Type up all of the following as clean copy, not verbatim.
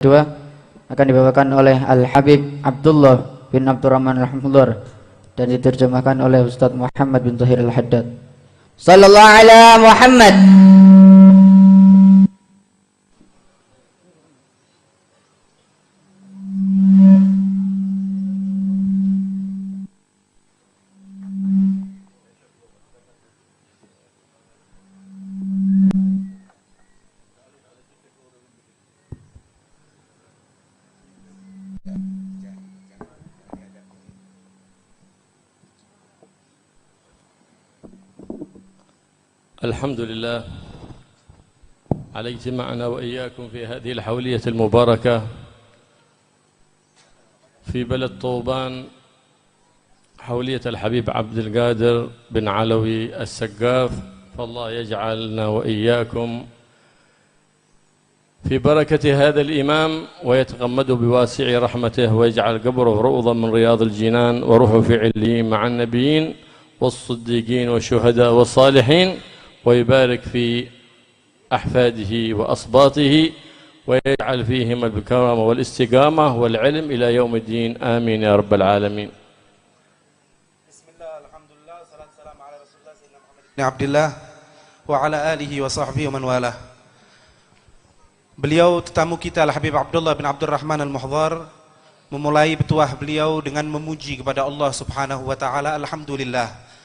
kedua akan dibawakan oleh Al-Habib Abdullah bin Abdurrahman Al-Hamdullah dan diterjemahkan oleh Ustadz Muhammad bin Tahir Al-Haddad. Sallallahu ala Muhammad. الحمد لله على اجتماعنا وإياكم في هذه الحولية المباركة في بلد طوبان، حولية الحبيب عبد القادر بن علوي السقاف، فالله يجعلنا وإياكم في بركة هذا الإمام ويتغمده بواسع رحمته ويجعل قبره روضة من رياض الجنان وروحه في عليين مع النبيين والصديقين والشهداء والصالحين، ويبارك في أحفاده وأصباطه ويجعل فيهم الكرامة والاستقامة والعلم إلى يوم الدين، آمين يا رب العالمين. بسم الله الحمد لله والصلاة والسلام على رسول الله سيدنا محمد بن عبد الله وعلى آله وصحبه ومن والاه. Beliau tetamu kita Al-Habib Abdullah bin Abdurrahman Al-Muhdhar memulai petuah beliau dengan memuji kepada Allah Subhanahu wa taala. Alhamdulillah.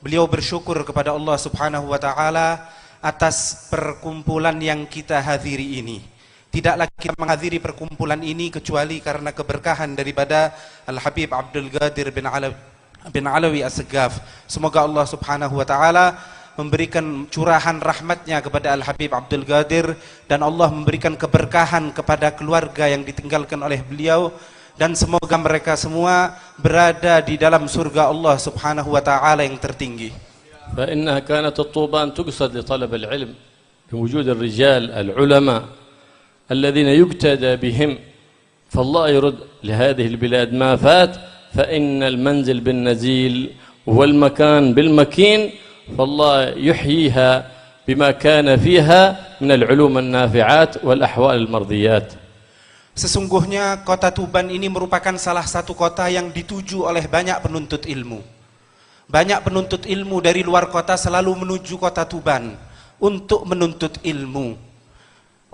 Beliau bersyukur kepada Allah Subhanahu wa taala atas perkumpulan yang kita hadiri ini. Tidaklah kita menghadiri perkumpulan ini kecuali karena keberkahan daripada Al-Habib Abdul Qadir bin Alawi As-Saggaf. Semoga Allah Subhanahu wa taala memberikan curahan rahmatnya kepada Al-Habib Abdul Qadir dan Allah memberikan keberkahan kepada keluarga yang ditinggalkan oleh beliau, dan semoga mereka semua berada di dalam surga Allah Subhanahu wa taala yang tertinggi. فإنها كانت الطوبان تقصد لطلب العلم بوجود الرجال العلماء الذين يقتدى بهم، فالله يرد لهذه البلاد ما فات، فإن المنزل بالنزيل والمكان بالمكين، فالله يحييها بما كان فيها من العلوم النافعات والأحوال المرضيات. Sesungguhnya kota Tuban ini merupakan salah satu kota yang dituju oleh banyak penuntut ilmu. Banyak penuntut ilmu dari luar kota selalu menuju kota Tuban untuk menuntut ilmu.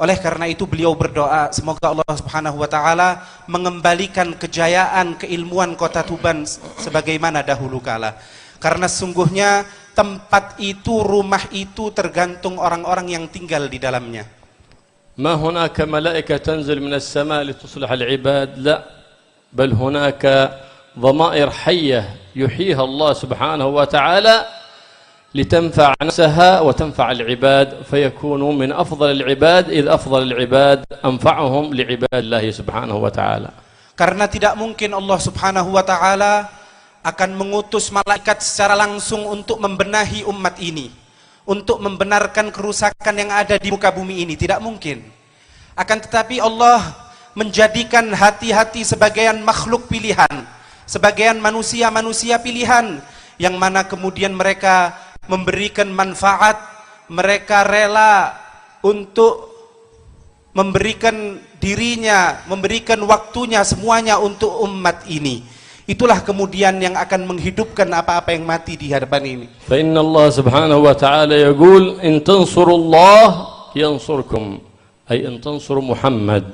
Oleh karena itu beliau berdoa semoga Allah Subhanahu wa taala mengembalikan kejayaan keilmuan kota Tuban sebagaimana dahulu kala. Karena sesungguhnya tempat itu, rumah itu tergantung orang-orang yang tinggal di dalamnya. ما هناك ملائكة تنزل من السماء لتصلح العباد، لا، بل هناك ضمائر حية يحييها الله سبحانه وتعالى لتنفع نفسها وتنفع العباد، فيكونوا من أفضل العباد، إذ أفضل العباد أنفعهم لعباد الله سبحانه وتعالى. Karena tidak mungkin Allah Subhanahu wa taala akan mengutus malaikat secara langsung untuk membenahi umat ini, untuk membenarkan kerusakan yang ada di muka bumi ini, tidak mungkin. Akan tetapi Allah menjadikan hati-hati sebagian makhluk pilihan, sebagian manusia-manusia pilihan, yang mana kemudian mereka memberikan manfaat, mereka rela untuk memberikan dirinya, memberikan waktunya semuanya untuk umat ini. Itulah kemudian yang akan menghidupkan apa-apa yang mati di hadapan ini. فإن الله سبحانه وتعالى يقول إن تنصروا الله ينصركم، أي إن تنصروا محمد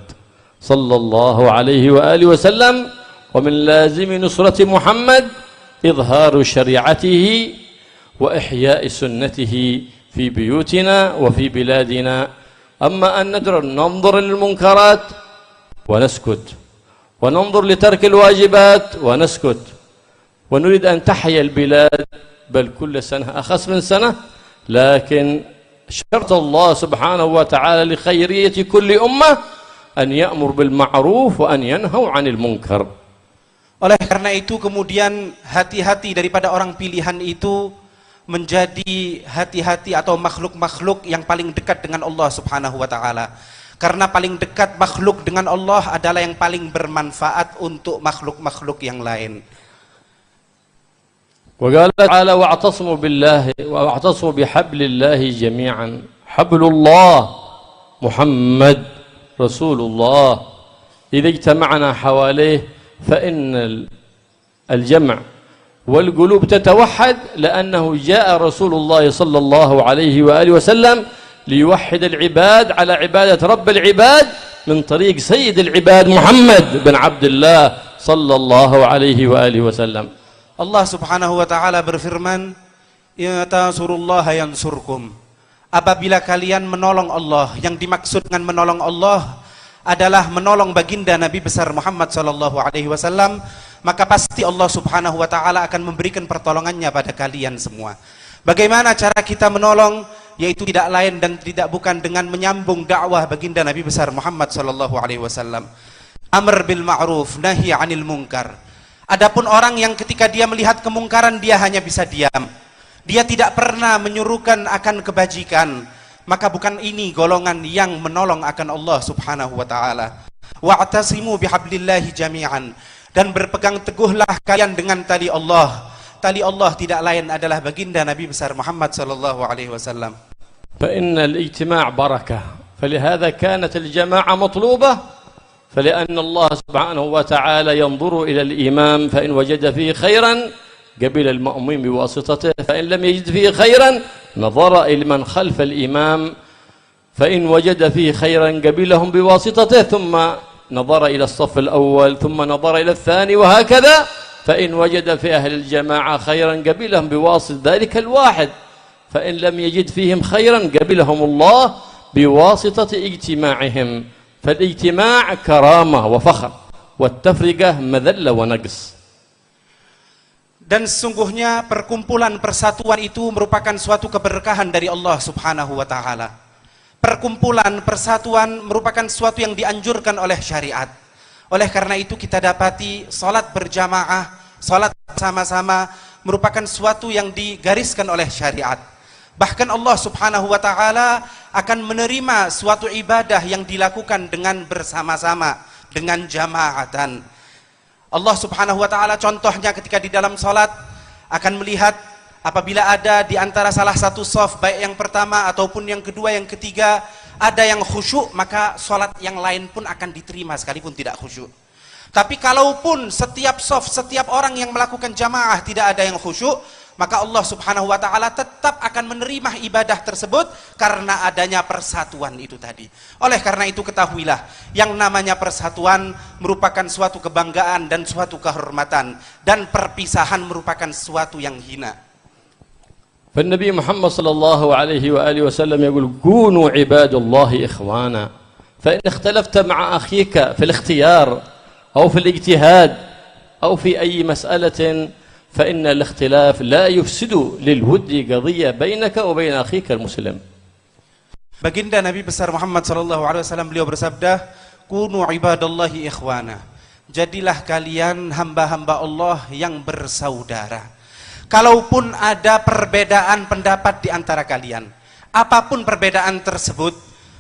صلى الله عليه وآله وسلم، ومن لازم نصرة محمد إظهار شريعته وإحياء سنته في بيوتنا وفي بلادنا. أما أن ننظر للمنكرات ونسكت، وننظر لترك الواجبات ونسكت، ونريد أن تحيا البلاد، بل كل سنة أخص من سنة، لكن شرط الله سبحانه وتعالى لخيرية كل أمة أن يأمر بالمعروف وأن ينهوا عن المنكر. Oleh karena itu kemudian hati-hati daripada orang pilihan itu menjadi hati-hati atau makhluk-makhluk yang paling dekat dengan Allah Subhanahu wa taala. Karena paling dekat makhluk dengan Allah adalah yang paling bermanfaat untuk makhluk-makhluk yang lain. وقال تعالى واعتصموا بالله واعتصموا بحبل الله جميعا، حبل الله محمد رسول الله إذا اجتمعنا حواليه فإن الجمع والقلوب تتوحد، لأنه جاء رسول الله صلى الله عليه وآله وسلم ليوحد العباد على عبادة رب العباد من طريق سيد العباد محمد بن عبد الله صلى الله عليه وآله وسلم. Allah Subhanahu wa taala berfirman, "Ya tansurullaha yansurkum." Apabila kalian menolong Allah, yang dimaksud dengan menolong Allah adalah menolong baginda Nabi besar Muhammad sallallahu alaihi wasallam, maka pasti Allah Subhanahu wa taala akan memberikan pertolongannya pada kalian semua. Bagaimana cara kita menolong? Yaitu tidak lain dan tidak bukan dengan menyambung dakwah baginda Nabi besar Muhammad sallallahu alaihi wasallam. Amr bil ma'ruf, nahi 'anil munkar. Adapun orang yang ketika dia melihat kemungkaran dia hanya bisa diam, dia tidak pernah menyuruhkan akan kebajikan, maka bukan ini golongan yang menolong akan Allah Subhanahu wa taala. Wa'tasimu bihablillahi jami'an, dan berpegang teguhlah kalian dengan tali Allah. Tali Allah tidak lain adalah baginda Nabi besar Muhammad sallallahu alaihi wasallam. فإن الاجتماع بركة، فلهذا كانت الجماعة مطلوبة، فلأن الله سبحانه وتعالى ينظر إلى الإمام فإن وجد فيه خيرا قبل المأموم بواسطته، فإن لم يجد فيه خيرا نظر إلى من خلف الإمام فإن وجد فيه خيرا قبلهم بواسطته، ثم نظر إلى الصف الأول، ثم نظر إلى الثاني، وهكذا. فإن وجد في أهل الجماعة خيرا قبلهم بواسطة ذلك الواحد، فإن لم يجد فيهم خيرا قبلهم الله بواسطة اجتماعهم. فالاجتماع كرامة وفخر، والتفرقة مذلة ونقص. Dan sesungguhnya perkumpulan persatuan itu merupakan suatu keberkahan dari Allah Subhanahu wa taala. Perkumpulan persatuan merupakan suatu yang dianjurkan oleh syariat. Oleh karena itu kita dapati salat berjamaah, salat bersama-sama merupakan suatu yang digariskan oleh syariat. Bahkan Allah Subhanahu wa taala akan menerima suatu ibadah yang dilakukan dengan bersama-sama, dengan jamaatan. Allah Subhanahu wa taala contohnya ketika di dalam salat akan melihat apabila ada di antara salah satu shaf, baik yang pertama ataupun yang kedua, yang ketiga, ada yang khusyuk, maka salat yang lain pun akan diterima sekalipun tidak khusyuk. Tapi kalaupun setiap shaf, setiap orang yang melakukan jamaah tidak ada yang khusyuk, maka Allah Subhanahu wa taala tetap akan menerima ibadah tersebut karena adanya persatuan itu tadi. Oleh karena itu ketahuilah, yang namanya persatuan merupakan suatu kebanggaan dan suatu kehormatan, dan perpisahan merupakan suatu yang hina. فالنبي محمد صلى الله عليه وآله وسلم يقول كونوا عباد الله إخوانا، فإن اختلفت مع أخيك في الاختيار أو في الاجتهاد أو في أي مسألة فإن الاختلاف لا يفسد للود قضية بينك وبين أخيك المسلم. Baginda Nabi besar Muhammad sallallahu alaihi wasallam beliau bersabda, "Kunu ibadallahi ikhwana." Jadilah kalian hamba-hamba Allah yang bersaudara. Kalaupun ada perbedaan pendapat di antara kalian, apapun perbedaan tersebut,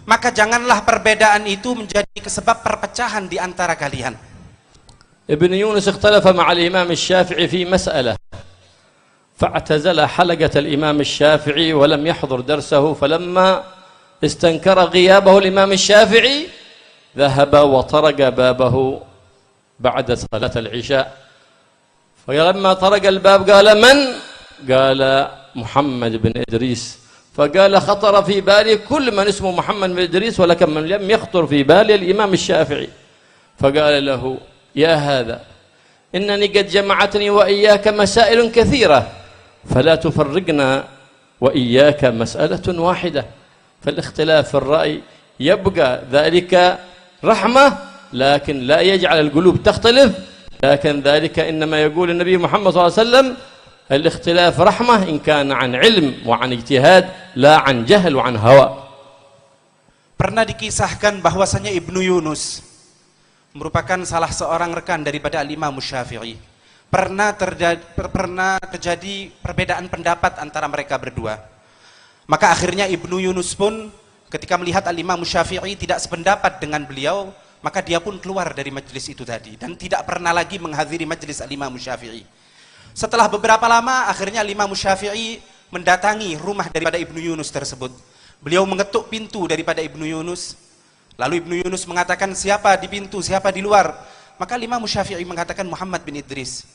maka janganlah perbedaan itu menjadi sebab perpecahan di antara kalian. ابن يونس اختلف مع الإمام الشافعي في مسألة، فاعتزل حلقة الإمام الشافعي ولم يحضر درسه، فلما استنكر غيابه الإمام الشافعي ذهب وطرق بابه بعد صلاة العشاء، فلما طرق الباب قال من؟ قال محمد بن إدريس، فقال خطر في بالي كل من اسمه محمد بن إدريس ولكن من لم يخطر في بالي الإمام الشافعي، فقال له يا هذا إنني قد جمعتني وإياك مسائل كثيرة فلا تفرقنا وإياك مسألة واحدة. فالاختلاف في الرأي يبقى ذلك رحمة، لكن لا يجعل القلوب تختلف، لكن ذلك إنما يقول النبي محمد صلى الله عليه وسلم الاختلاف رحمة إن كان عن علم وعن اجتهاد لا عن جهل وعن هوى. Pernah dikisahkan bahwasanya Ibnu Yunus merupakan salah seorang rekan daripada Al-Imam Syafi'i. Pernah terjadi perbedaan pendapat antara mereka berdua. Maka akhirnya Ibnu Yunus pun ketika melihat Al-Imam Syafi'i tidak sependapat dengan beliau, maka dia pun keluar dari majelis itu tadi dan tidak pernah lagi menghadiri majelis Al-Imam Syafi'i. Setelah beberapa lama, akhirnya Al-Imam Syafi'i mendatangi rumah daripada Ibnu Yunus tersebut. Beliau mengetuk pintu daripada Ibnu Yunus. Lalu Ibnu Yunus mengatakan siapa di pintu, siapa di luar? Maka Imam Syafi'i mengatakan Muhammad bin Idris.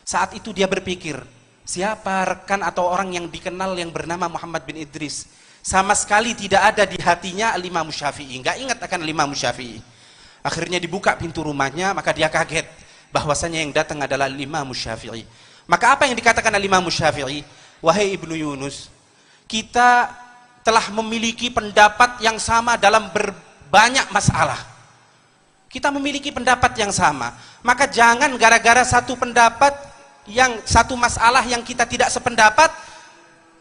Saat itu dia berpikir, siapa rekan atau orang yang dikenal yang bernama Muhammad bin Idris? Sama sekali tidak ada di hatinya Imam Syafi'i, nggak ingat akan Imam Syafi'i. Akhirnya dibuka pintu rumahnya, maka dia kaget bahwasanya yang datang adalah Imam Syafi'i. Maka apa yang dikatakan Imam Syafi'i? Wahai Ibnu Yunus, kita telah memiliki pendapat yang sama dalam banyak masalah. Kita memiliki pendapat yang sama, maka jangan gara-gara satu pendapat yang satu masalah yang kita tidak sependapat,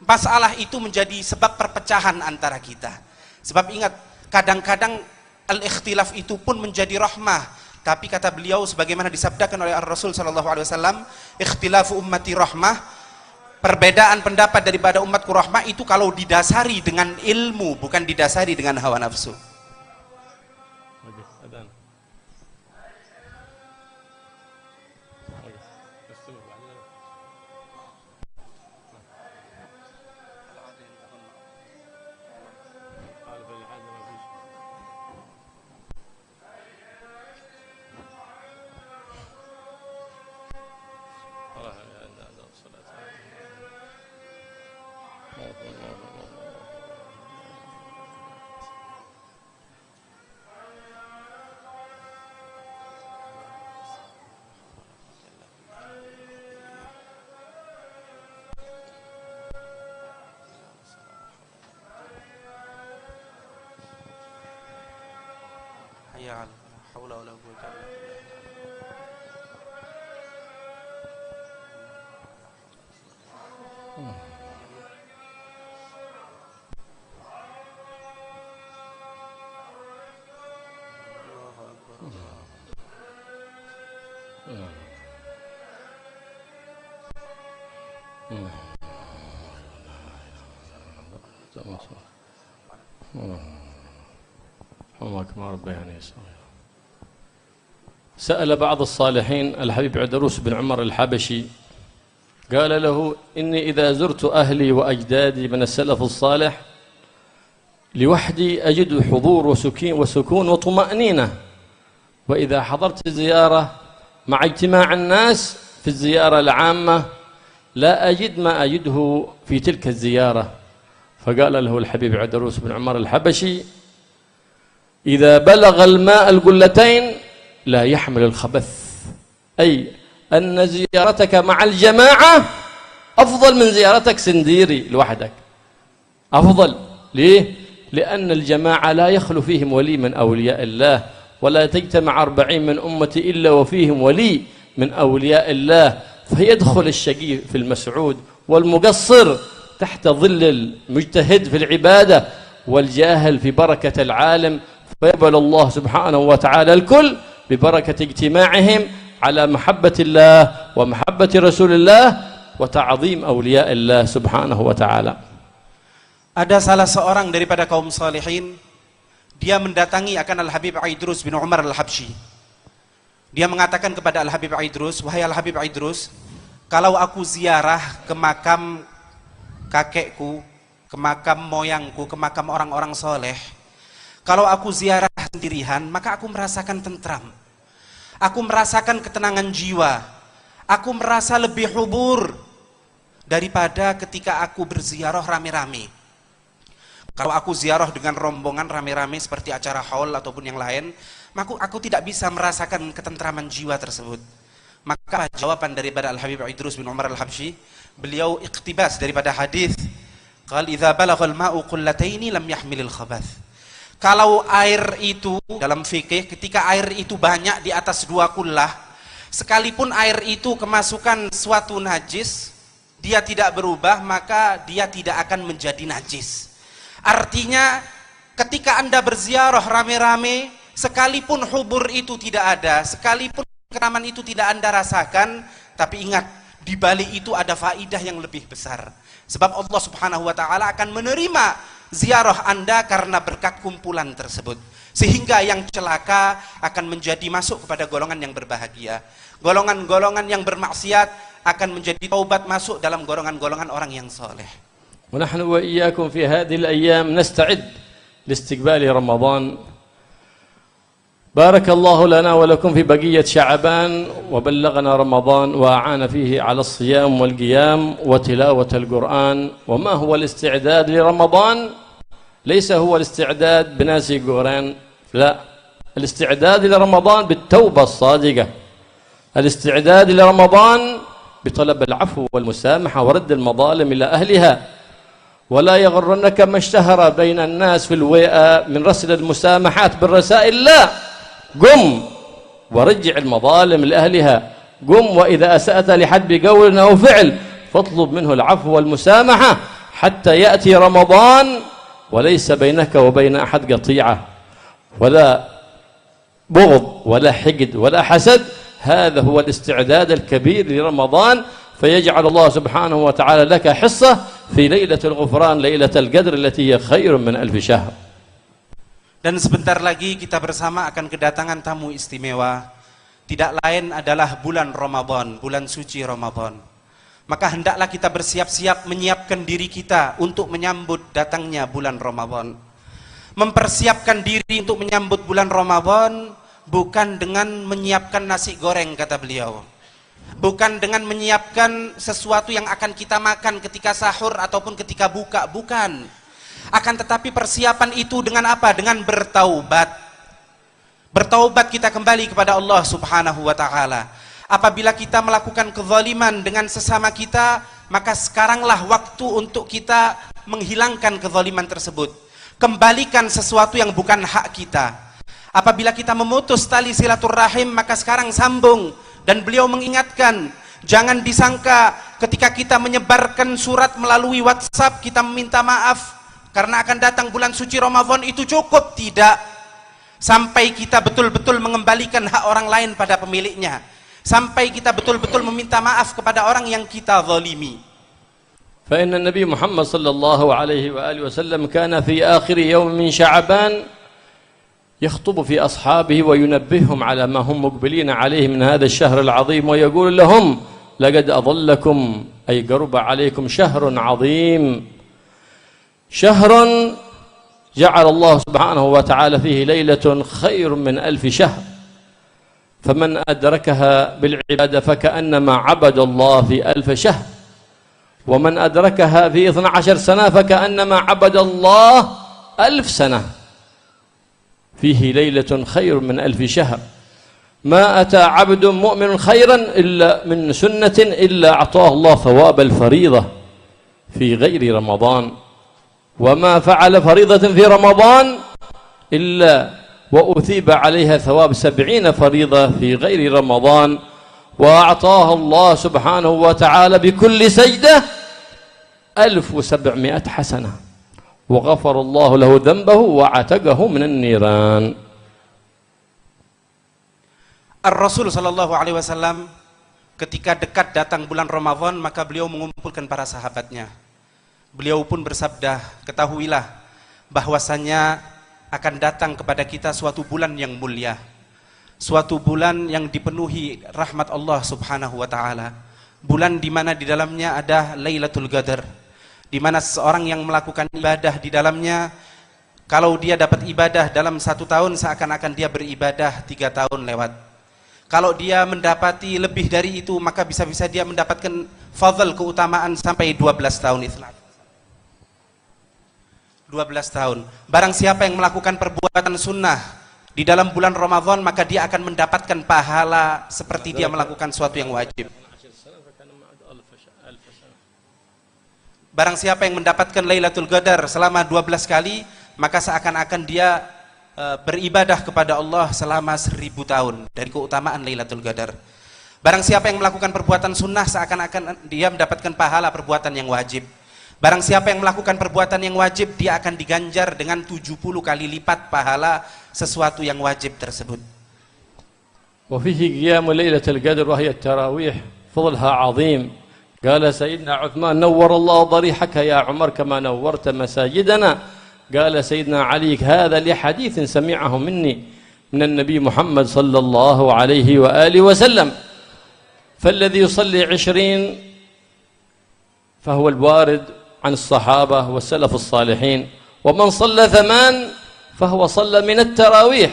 masalah itu menjadi sebab perpecahan antara kita. Sebab ingat, kadang-kadang al-ikhtilaf itu pun menjadi rahmah. Tapi kata beliau sebagaimana disabdakan oleh Rasul sallallahu alaihi wasallam, ikhtilafu ummati rahmah, perbedaan pendapat daripada umatku rahmah itu kalau didasari dengan ilmu, bukan didasari dengan hawa nafsu. Ya, la haula wala quwwata illa سأل بعض الصالحين الحبيب عيدروس بن عمر الحبشي، قال له: إني إذا زرت أهلي وأجدادي من السلف الصالح لوحدي أجد حضور وسكون وطمأنينة، وإذا حضرت الزيارة مع اجتماع الناس في الزيارة العامة لا أجد ما أجده في تلك الزيارة. فقال له الحبيب عيدروس بن عمر الحبشي: إذا بلغ الماء القلتين لا يحمل الخبث، أي أن زيارتك مع الجماعة أفضل من زيارتك سنديري لوحدك، أفضل. ليه؟ لأن الجماعة لا يخلو فيهم ولي من أولياء الله، ولا تجتمع 40 من أمتي إلا وفيهم ولي من أولياء الله، فيدخل الشقي في المسعود والمقصر تحت ظل المجتهد في العبادة، والجاهل في بركة العالم، فيقبل الله سبحانه وتعالى الكل ببركة اجتماعهم على محبة الله ومحبة رسول الله وتعظيم أولياء الله سبحانه وتعالى. Ada salah seorang daripada kaum salihin, dia mendatangi akan Al-Habib Aidrus bin Umar Al-Habsyi. Dia mengatakan kepada Al-Habib Aidrus, wahai Al-Habib Aidrus, kalau aku ziarah ke makam kakekku, ke makam moyangku, ke makam orang-orang soleh, kalau aku ziarah sendirian, maka aku merasakan tentram, aku merasakan ketenangan jiwa, aku merasa lebih hubur daripada ketika aku berziarah rame-rame. Kalau aku ziarah dengan rombongan rame-rame seperti acara haul ataupun yang lain, maka aku tidak bisa merasakan ketentraman jiwa tersebut. Maka jawaban daripada Al-Habib Aidrus bin Umar Al-Habsyi, beliau iktibas daripada hadis, qal idza balaghal ma'u qullataini lam yahmilil khabath. Kalau air itu dalam fikih, ketika air itu banyak di atas 2 kullah, sekalipun air itu kemasukan suatu najis, dia tidak berubah, maka dia tidak akan menjadi najis. Artinya ketika Anda berziarah rame-rame, sekalipun hubur itu tidak ada, sekalipun ketentraman itu tidak Anda rasakan, tapi ingat, di balik itu ada faidah yang lebih besar. Sebab Allah Subhanahu wa taala akan menerima ziarah Anda karena berkat kumpulan tersebut. Sehingga yang celaka akan menjadi masuk kepada golongan yang berbahagia. Golongan-golongan yang bermaksiat akan menjadi taubat, masuk dalam golongan-golongan orang yang soleh. ونحن وإياكم في هذه الأيام نستعد لاستقبال رمضان، بارك الله لنا ولكم في بقية شعبان وبلغنا رمضان وأعان فيه على الصيام والقيام وتلاوة القرآن. وما هو الاستعداد لرمضان؟ ليس هو الاستعداد بناسي قرآن، لا، الاستعداد لرمضان بالتوبة الصادقة، الاستعداد لرمضان بطلب العفو والمسامحة ورد المظالم إلى أهلها. ولا يغرنك ما اشتهر بين الناس في الوئة من رسل المسامحات بالرسائل، لا، قم ورجع المظالم لأهلها. قم وإذا أسأت لحد بقول أو فعل فاطلب منه العفو والمسامحة حتى يأتي رمضان وليس بينك وبين أحد قطيعة ولا بغض ولا حقد ولا حسد. هذا هو الاستعداد الكبير لرمضان، فيجعل الله سبحانه وتعالى لك حصة في ليلة الغفران، ليلة القدر التي هي خير من 1000 شهر. Dan sebentar lagi kita bersama akan kedatangan tamu istimewa. Tidak lain adalah bulan Ramadan, bulan suci Ramadan. Maka hendaklah kita bersiap-siap menyiapkan diri kita untuk menyambut datangnya bulan Ramadan. Mempersiapkan diri untuk menyambut bulan Ramadan bukan dengan menyiapkan nasi goreng, kata beliau. Bukan dengan menyiapkan sesuatu yang akan kita makan ketika sahur ataupun ketika buka, bukan. Akan tetapi persiapan itu dengan apa? Dengan bertaubat. Bertaubat kita kembali kepada Allah Subhanahu wa taala. Apabila kita melakukan kezaliman dengan sesama kita, maka sekaranglah waktu untuk kita menghilangkan kezaliman tersebut. Kembalikan sesuatu yang bukan hak kita. Apabila kita memutus tali silaturahim, maka sekarang sambung. Dan beliau mengingatkan, jangan disangka ketika kita menyebarkan surat melalui WhatsApp kita meminta maaf karena akan datang bulan suci Ramadan itu cukup. Tidak, sampai kita betul-betul mengembalikan hak orang lain pada pemiliknya, sampai kita betul-betul meminta maaf kepada orang yang kita zalimi. فإن النبي محمد صلى الله عليه وآله وسلم كان في آخر يوم من شعبان يخطب في أصحابه وينبههم على ما هم مقبلين عليه من هذا الشهر العظيم، ويقول لهم لقد أظلكم أي قرب عليكم شهر عظيم، شهر جعل الله سبحانه وتعالى فيه ليلة خير من 1000 شهر، فمن أدركها بالعبادة فكأنما عبد الله في 1000 شهر، ومن أدركها في 12 سنة فكأنما عبد الله 1000 سنة. فيه ليلة خير من 1000 شهر. ما أتى عبد مؤمن خيرا إلا من سنة إلا أعطاه الله ثواب الفريضة في غير رمضان، وما فعل فريضة في رمضان إلا وأثيب عليها ثواب 70 فريضة في غير رمضان، وأعطاه الله سبحانه وتعالى بكل سجدة 1700 حسنة، وغفر الله له ذنبه وعتقه من النيران. Ar-Rasul sallallahu alaihi wasallam ketika dekat datang bulan Ramadan, maka beliau mengumpulkan para sahabatnya. Beliau pun bersabda, ketahuilah bahwasanya akan datang kepada kita suatu bulan yang mulia, suatu bulan yang dipenuhi rahmat Allah Subhanahu wa taala, bulan di mana di dalamnya ada Lailatul Qadar, di mana seorang yang melakukan ibadah di dalamnya, kalau dia dapat ibadah dalam 1 tahun seakan-akan dia beribadah 3 tahun lewat. Kalau dia mendapati lebih dari itu, maka bisa-bisa dia mendapatkan fadl, keutamaan sampai 12 tahun Islam. 12 tahun. Barang siapa yang melakukan perbuatan sunnah di dalam bulan Ramadan, maka dia akan mendapatkan pahala seperti dia melakukan suatu yang wajib. Barang siapa yang mendapatkan Lailatul Qadar selama 12 kali, maka seakan-akan dia beribadah kepada Allah selama 1000 tahun dari keutamaan Lailatul Qadar. Barang siapa yang melakukan perbuatan sunnah, seakan-akan dia mendapatkan pahala perbuatan yang wajib. Barang siapa yang melakukan perbuatan yang wajib, dia akan diganjar dengan 70 kali lipat pahala sesuatu yang wajib tersebut. وفيه قيام ليلة القدر وهي التراويح فضلها عظيم. قال سيدنا عثمان نور الله ضريحك يا عمر كما نورت مساجدنا. قال سيدنا علي هذا لحديث سمعه مني من النبي محمد صلى الله عليه وآله وسلم. فالذي يصلي 20 فهو الوارد عن الصحابة والسلف الصالحين، ومن صلى 8 فهو صلى من التراويح،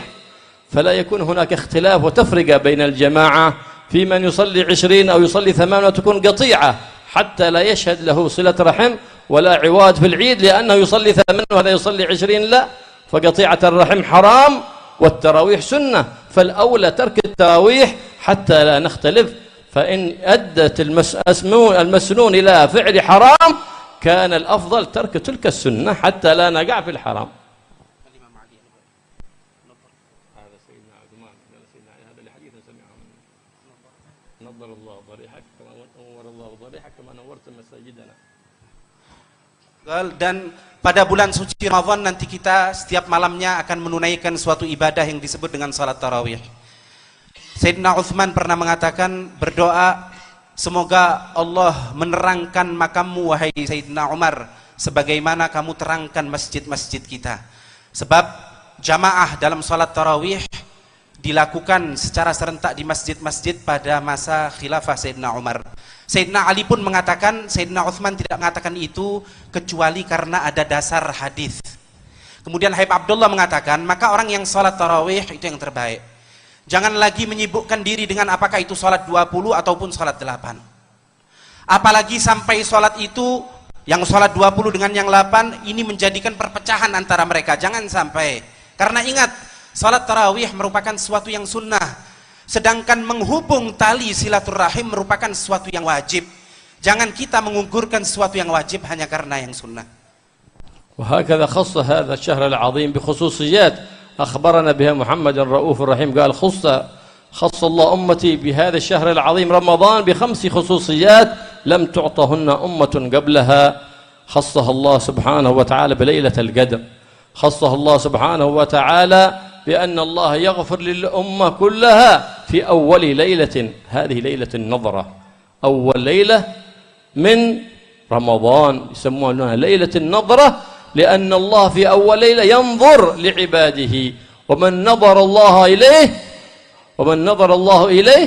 فلا يكون هناك اختلاف وتفرقة بين الجماعة في من يصلي 20 أو يصلي 8 وتكون قطيعة حتى لا يشهد له صلة رحم ولا عواد في العيد لأنه يصلي 8 وهذا يصلي 20. لا، فقطيعة الرحم حرام والتراويح سنة، فالأولى ترك التراويح حتى لا نختلف. فإن أدت المسنون إلى فعل حرام كان الأفضل ترك تلك السنة حتى لا نقع في الحرام. نظر الله ضريحك كما نور الله ضريحك كما نورت مساجدنا. Dan pada bulan suci Ramadan nanti kita setiap malamnya akan menunaikan suatu ibadah yang disebut dengan salat tarawih. Sayyidina Uthman pernah mengatakan, berdoa, semoga Allah menerangkan makammu wahai Sayyidina Umar sebagaimana kamu terangkan masjid-masjid kita. Sebab jamaah dalam salat tarawih dilakukan secara serentak di masjid-masjid pada masa khilafah Sayyidina Umar. Sayyidina Ali pun mengatakan, Sayyidina Uthman tidak mengatakan itu kecuali karena ada dasar hadis. Kemudian Habib Abdullah mengatakan, maka orang yang salat tarawih itu yang terbaik. Jangan lagi menyibukkan diri dengan apakah itu salat 20 ataupun salat 8. Apalagi sampai salat itu yang salat 20 dengan yang 8 ini menjadikan perpecahan antara mereka. Jangan sampai. Karena ingat, salat tarawih merupakan sesuatu yang sunnah, sedangkan menghubung tali silaturahim merupakan sesuatu yang wajib. Jangan kita menggugurkan sesuatu yang wajib hanya karena yang sunnah. وهكذا خص هذا الشهر العظيم بخصوصيات أخبرنا بها محمد الرؤوف الرحيم قال خص الله أمتي بهذا الشهر العظيم رمضان ب5 خصوصيات لم تعطهن أمة قبلها. خصها الله سبحانه وتعالى بليلة القدر، خصها الله سبحانه وتعالى بأن الله يغفر للأمة كلها في أول ليلة، هذه ليلة النظرة، أول ليلة من رمضان يسمونها ليلة النظرة، لأن الله في أول ليلة ينظر لعباده، ومن نظر الله إليه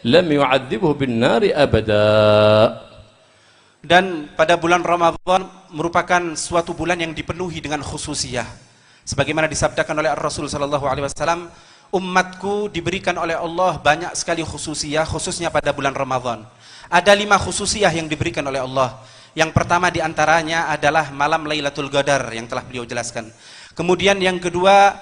لم يعذبه بالنار أبدا. Dan pada bulan Ramadan merupakan suatu bulan yang dipenuhi dengan khususiyah. Sebagaimana disabdakan oleh Rasul sallallahu alaihi wasallam, umatku diberikan oleh Allah banyak sekali khususiyah, khususnya pada bulan Ramadan. Ada 5 khususiyah yang diberikan oleh Allah. Yang pertama diantaranya adalah malam Lailatul Qadar yang telah beliau jelaskan. Kemudian yang kedua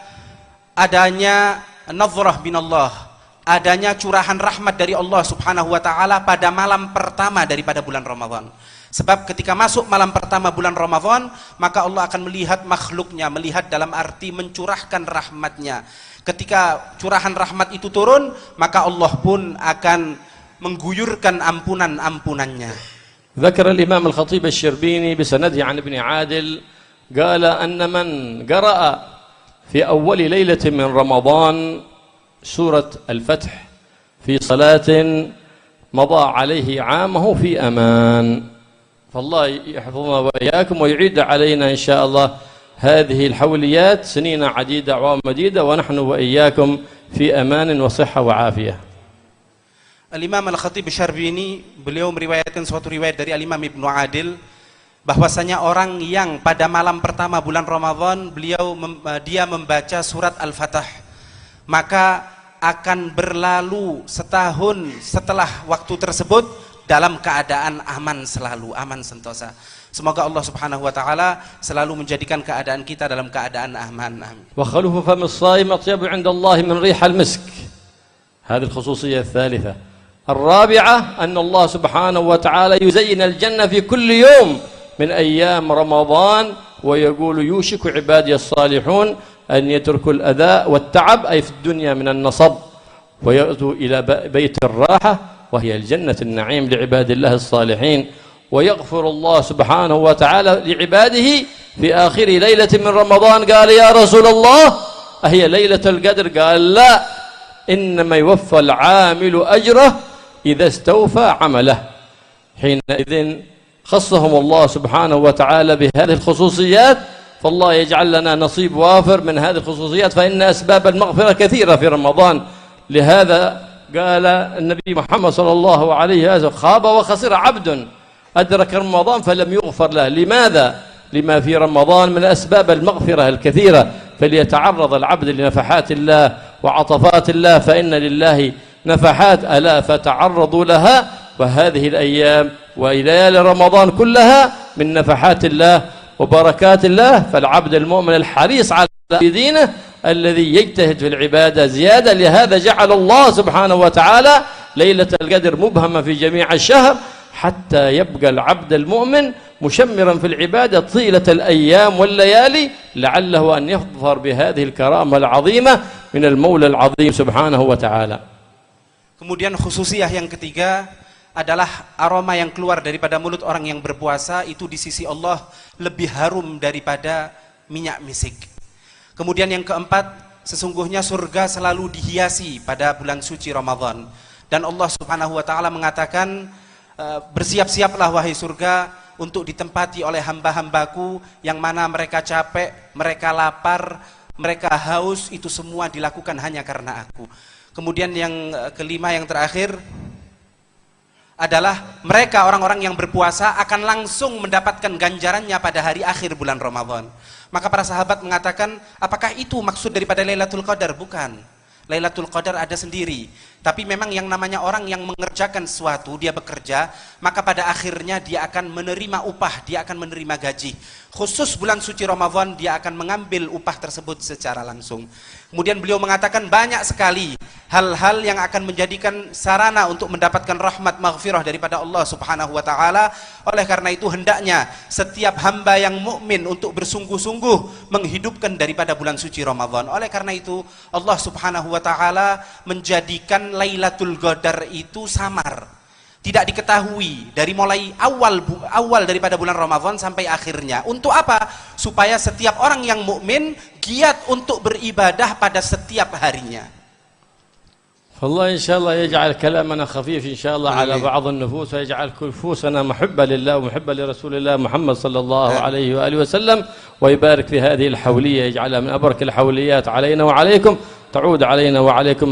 adanya nazrah minallah, adanya curahan rahmat dari Allah subhanahu wa ta'ala pada malam pertama daripada bulan Ramadan. Sebab ketika masuk malam pertama bulan Ramadan, maka Allah akan melihat makhluknya, melihat dalam arti mencurahkan rahmatnya. Ketika curahan rahmat itu turun, maka Allah pun akan mengguyurkan ampunan-ampunannya. ذكر الإمام الخطيب الشربيني بسنده عن ابن عادل قال أن من قرأ في أول ليلة من رمضان سورة الفتح في صلاة مضى عليه عامه في أمان. فالله يحفظنا وإياكم ويعيد علينا إن شاء الله هذه الحوليات سنين عديدة أعوام مديدة ونحن وإياكم في أمان وصحة وعافية. Al-Imam Al-Khatib Syarbini beliau meriwayatkan suatu riwayat dari Al-Imam Ibnu Adil bahwasanya orang yang pada malam pertama bulan Ramadan dia membaca surat Al-Fatah, maka akan berlalu setahun setelah waktu tersebut dalam keadaan aman selalu, aman sentosa. Semoga Allah Subhanahu wa taala selalu menjadikan keadaan kita dalam keadaan aman. Wa khalufu fam as-saim atyabu 'inda Allah min rih al-misk. هذه الخصوصية الثالثة. الرابعة أن الله سبحانه وتعالى يزين الجنة في كل يوم من أيام رمضان ويقول يوشك عبادي الصالحون أن يتركوا الأذى والتعب أي في الدنيا من النصب ويأتوا إلى بيت الراحة وهي الجنة النعيم لعباد الله الصالحين. ويغفر الله سبحانه وتعالى لعباده في آخر ليلة من رمضان. قال يا رسول الله أهي ليلة القدر؟ قال لا، إنما يوفى العامل أجره إذا استوفى عمله. حينئذ خصهم الله سبحانه وتعالى بهذه الخصوصيات، فالله يجعل لنا نصيب وافر من هذه الخصوصيات، فإن أسباب المغفرة كثيرة في رمضان. لهذا قال النبي محمد صلى الله عليه وسلم خاب وخسر عبد أدرك رمضان فلم يغفر له. لماذا؟ لما في رمضان من أسباب المغفرة الكثيرة، فليتعرض العبد لنفحات الله وعطفات الله، فإن لله نفحات ألا فتعرضوا لها. وهذه الأيام وليالي رمضان كلها من نفحات الله وبركات الله، فالعبد المؤمن الحريص على دينه الذي يجتهد في العبادة زيادة. لهذا جعل الله سبحانه وتعالى ليلة القدر مبهمة في جميع الشهر، حتى يبقى العبد المؤمن مشمرا في العبادة طيلة الأيام والليالي، لعله أن يظفر بهذه الكرامة العظيمة من المولى العظيم سبحانه وتعالى. Kemudian khususiyah yang ketiga adalah aroma yang keluar daripada mulut orang yang berpuasa itu di sisi Allah lebih harum daripada minyak misik. Kemudian yang keempat, sesungguhnya surga selalu dihiasi pada bulan suci Ramadan. Dan Allah Subhanahu wa taala mengatakan, bersiap-siaplah wahai surga untuk ditempati oleh hamba-hambaku yang mana mereka capek, mereka lapar, mereka haus, itu semua dilakukan hanya karena aku. Kemudian yang kelima, yang terakhir adalah mereka orang-orang yang berpuasa akan langsung mendapatkan ganjarannya pada hari akhir bulan Ramadan. Maka para sahabat mengatakan, apakah itu maksud daripada Lailatul Qadar? Bukan. Lailatul Qadar ada sendiri. Tapi memang yang namanya orang yang mengerjakan sesuatu, dia bekerja, maka pada akhirnya dia akan menerima upah, dia akan menerima gaji. Khusus bulan suci Ramadan dia akan mengambil upah tersebut secara langsung. Kemudian beliau mengatakan banyak sekali hal-hal yang akan menjadikan sarana untuk mendapatkan rahmat maghfirah daripada Allah Subhanahu wa taala. Oleh karena itu hendaknya setiap hamba yang mukmin untuk bersungguh-sungguh menghidupkan daripada bulan suci Ramadan. Oleh karena itu Allah Subhanahu wa taala menjadikan Lailatul Qadar itu samar. Tidak diketahui dari mulai awal daripada bulan Ramadan sampai akhirnya. Untuk apa? Supaya setiap orang yang mukmin giat untuk beribadah pada setiap harinya. فالله إن شاء الله يجعل كلامنا خفيف إن شاء الله على بعض النفوس، ويجعل نفوسنا محبة لله ومحبة لرسول الله محمد صلى الله عليه وآله وسلم، ويبارك في هذه الحولية، يجعلها من أبرك الحوليات علينا وعليكم، تعود علينا وعليكم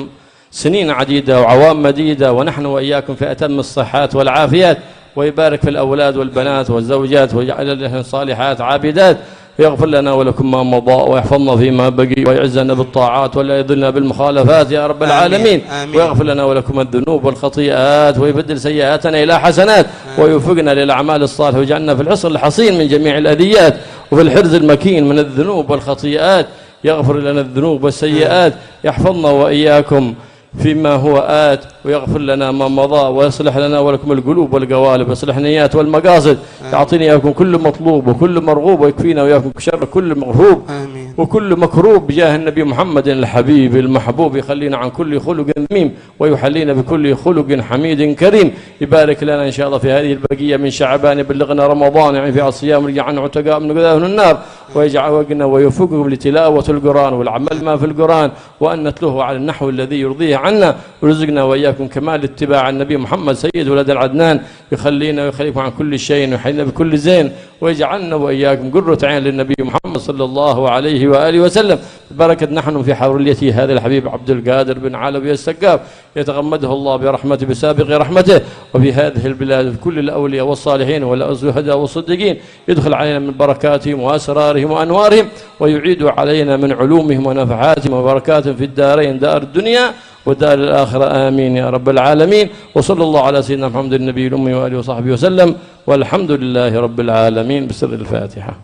سنين عديدة وعوام مديدة، ونحن وإياكم في أتم الصحات والعافيات، ويبارك في الأولاد والبنات والزوجات، ويجعل لهم صالحات عابدات، ويغفر لنا ولكم ما مضى، ويحفظنا فيما بقي، ويعزنا بالطاعات ولا يضلنا بالمخالفات يا رب العالمين. آمين. ويغفر لنا ولكم الذنوب والخطيئات، ويبدل سيئاتنا إلى حسنات، ويوفقنا للأعمال الصالحة، ويجعلنا في الحصن الحصين من جميع الأذيات، وفي الحرز المكين من الذنوب والخطيئات، يغفر لنا الذنوب والسيئات، يحفظنا وإياكم فيما هو آت، ويغفر لنا ما مضى، ويصلح لنا ولكم القلوب والقوالب، ويصلح النيات والمقاصد، يعطينا إياكم كل مطلوب وكل مرغوب، ويكفينا وإياكم شر كل مغروب وكل مكروب بجاه النبي محمد الحبيب المحبوب، يخلينا عن كل خلق ذميم، ويحلينا بكل خلق حميد كريم. يبارك لنا إن شاء الله في هذه البقية من شعبان، يبلغنا رمضان يعني في الصيام ورجع عن عتقاء من قذاف النار، ويجعل وقنا ويوفقكم لتلاوة القرآن والعمل ما في القرآن، وأن نتلوه على النحو الذي يرضيه عنا، ورزقنا وإياكم كمال اتباع النبي محمد سيد ولد العدنان، يخلينا ويخليكم عن كل شيء، ويحيينا بكل زين، ويجعلنا وإياكم قرة عين للنبي محمد صلى الله عليه وآله وسلم. بركة نحن في حريته هذا الحبيب عبد القادر بن علوي السقاف، يتغمده الله برحمته بسابق رحمته، وفي هذه البلاد كل الأولياء والصالحين والشهداء والصديقين، يدخل علينا من بركاتهم وأسرارهم وأنوارهم، ويعيد علينا من علومهم ونفحاتهم وبركاتهم في الدارين، دار الدنيا ودار الآخرة، آمين يا رب العالمين. وصلى الله على سيدنا محمد النبي الأمي وآله وصحبه وسلم، والحمد لله رب العالمين. بسر الفاتحة.